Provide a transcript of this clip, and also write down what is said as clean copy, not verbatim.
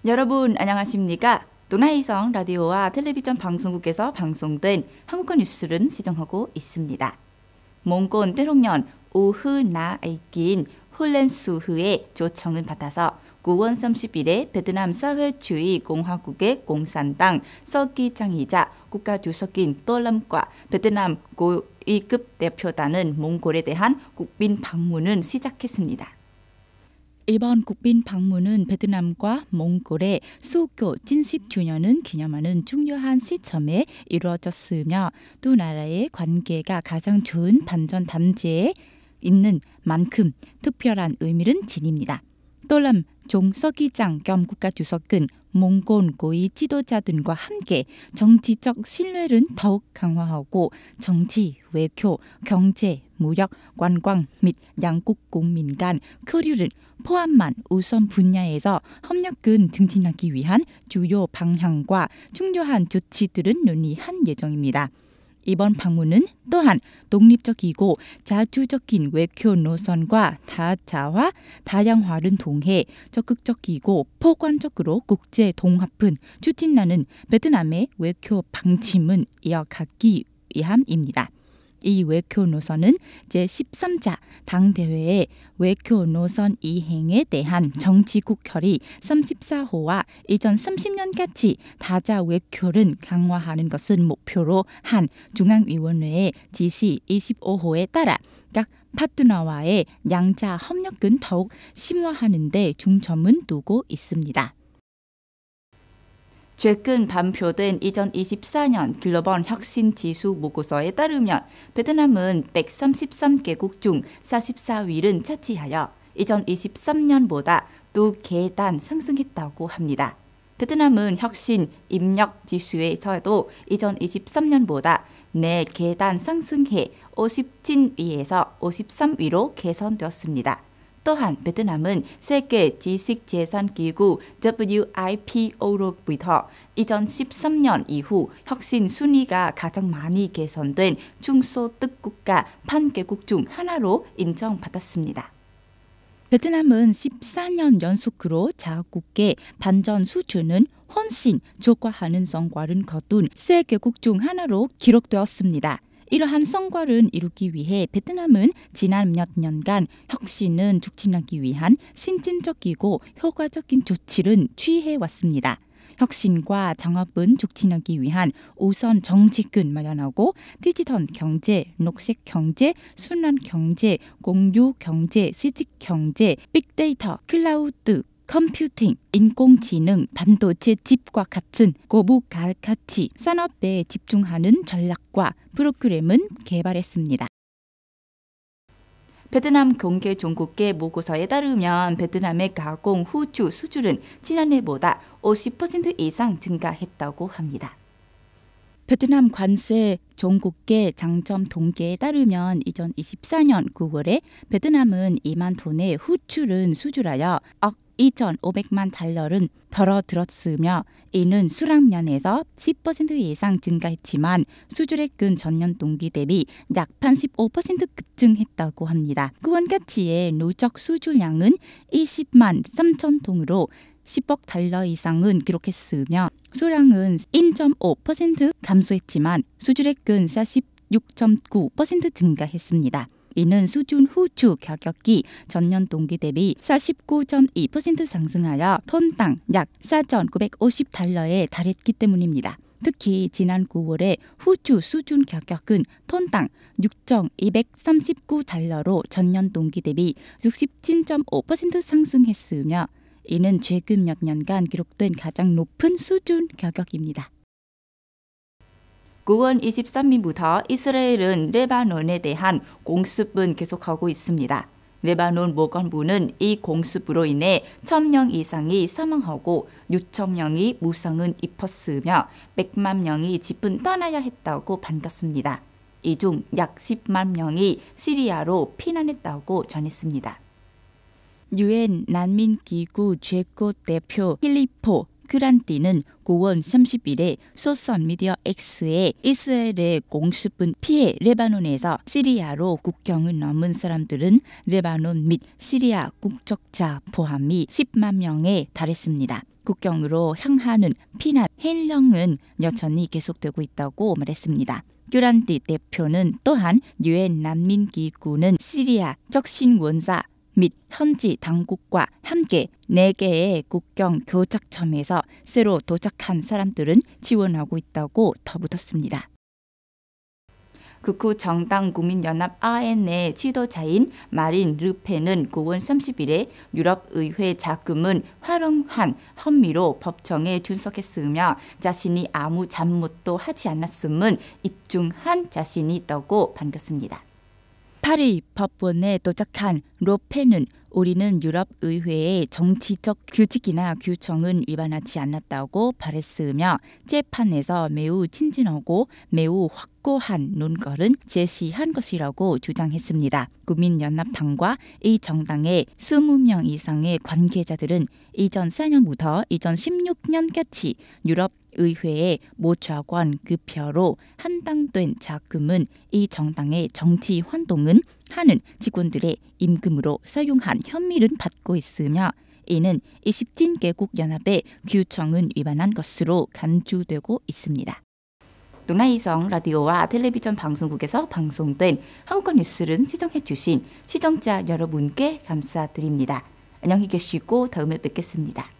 여러분 안녕하십니까? 도나이성 라디오와 텔레비전 방송국에서 방송된 한국어 뉴스를 시정하고 있습니다. 몽골 대통령 우흐나에긴 훈련수후의 조청을 받아서 9월 30일에 베트남 사회주의 공화국의 공산당 서기장이자 국가주석인 또람과 베트남 고위급 대표단은 몽골에 대한 국빈 방문을 시작했습니다. 이번 국빈 방문은 베트남과 몽골의 수교 진십 주년을 기념하는 중요한 시점에 이루어졌으며 두 나라의 관계가 가장 좋은 반전 단계에 있는 만큼 특별한 의미를 지닙니다. 또람 종서기장 겸 국가주석은 몽골 고위 지도자들과 함께 정치적 신뢰를 더욱 강화하고 정치, 외교, 경제, 무역, 관광 및 양국 국민 간 교류를 포함한 우선 분야에서 협력을 증진하기 위한 주요 방향과 중요한 조치들을 논의한 예정입니다. 이번 방문은 또한 독립적이고 자주적인 외교 노선과 다자와 다양화를 통해 적극적이고 포괄적으로 국제 동합을 추진하는 베트남의 외교 방침을 이어가기 위함입니다. 이 외교 노선은 제13차 당대회의 외교 노선 이행에 대한 정치국 결의 34호와 2030년까지 다자 외교를 강화하는 것을 목표로 한 중앙위원회의 지시 25호에 따라 각 파트너와의 양자 협력은 더욱 심화하는 데 중점을 두고 있습니다. 최근 발표된 2024년 글로벌 혁신 지수 보고서에 따르면 베트남은 133개국 중 44위를 차지하여 2023년보다 2계단 상승했다고 합니다. 베트남은 혁신 입력 지수에서도 2023년보다 4계단 상승해 50진위에서 53위로 개선되었습니다. 또한 베트남은 세계 지식재산기구 WIPO로부터 2013년 이후 혁신 순위가 가장 많이 개선된 중소득 국가 1개국 중 하나로 인정받았습니다. 베트남은 14년 연속으로 자국의 반전 수준은 훨씬 촉구하는 성과를 거둔 세계국 중 하나로 기록되었습니다. 이러한 성과를 이루기 위해 베트남은 지난 몇 년간 혁신을 촉진하기 위한 신진적이고 효과적인 조치를 취해왔습니다. 혁신과 창업은 촉진하기 위한 우선 정책을 마련하고 디지털 경제, 녹색 경제, 순환 경제, 공유 경제, 시직 경제, 빅데이터, 클라우드, 컴퓨팅, 인공지능, 반도체 칩과 같은 고부 가치 산업에 집중하는 전략과 프로그램은 개발했습니다. 베트남 공개 종국계 보고서에 따르면 베트남의 가공 후추 수출은 지난해보다 50% 이상 증가했다고 합니다. 베트남 관세 종국계 장점 통계에 따르면 2024년 9월에 베트남은 2만 톤의 후추를 수출하여 2,500만 달러를 벌어들였으며 이는 수락면에서 10% 이상 증가했지만 수출액은 전년 동기 대비 약 85% 급증했다고 합니다. 구원가치의 누적 수출량은 20만 3천 통으로 10억 달러 이상은 기록했으며 수량은 1.5% 감소했지만 수출액은 46.9% 증가했습니다. 이는 수준 후추 가격이 전년 동기 대비 49.2% 상승하여 톤당 약 4,950달러에 달했기 때문입니다. 특히 지난 9월에 후추 수준 가격은 톤당 6,239달러로 전년 동기 대비 67.5% 상승했으며 이는 최근 몇 년간 기록된 가장 높은 수준 가격입니다. 9월 23일부터 이스라엘은 레바논에 대한 공습은 계속하고 있습니다. 레바논 보건부는 이 공습으로 인해 1,000명 이상이 사망하고 6천 명이 부상을 입었으며 100만 명이 집을 떠나야 했다고 밝혔습니다. 이 중 약 10만 명이 시리아로 피난했다고 전했습니다. 유엔 난민기구 최고 대표 필리포 그란티는 9월 30일에 소셜미디어 X에 이스라엘의 공습은 피해 레바논에서 시리아로 국경을 넘은 사람들은 레바논 및 시리아 국적자 포함이 10만 명에 달했습니다. 국경으로 향하는 피난 행령은 여전히 계속되고 있다고 말했습니다. 듀란티 대표는 또한 유엔 난민기구는 시리아 적신원사 및 현지 당국과 함께 4개의 국경 교착점에서 새로 도착한 사람들은 지원하고 있다고 덧붙였습니다. 극우 정당 국민연합 RN의 지도자인 마린 르펜은 9월 30일에 유럽의회 자금은 활용한 혐의로 법정에 출석했으며 자신이 아무 잘못도 하지 않았음은 입증한 자신이 있다고 밝혔습니다. 파리 법원에 도착한 르펜은 우리는 유럽의회의 정치적 규칙이나 규정은 위반하지 않았다고 말했으며 재판에서 매우 친절하고 매우 확고한 논거를 제시한 것이라고 주장했습니다. 국민연합당과 이 정당의 20명 이상의 관계자들은 2004년부터 2016년까지 유럽의회의 모차관 급여로 한당된 자금은 이 정당의 정치 활동은 하는 직원들의 임금으로 사용한 혐의를 받고 있으며 이는 27개국 연합의 규정은 위반한 것으로 간주되고 있습니다. 동아이성 라디오와 텔레비전 방송국에서 방송된 한국어 뉴스를 시청해 주신 시청자 여러분께 감사드립니다. 안녕히 계시고 다음에 뵙겠습니다.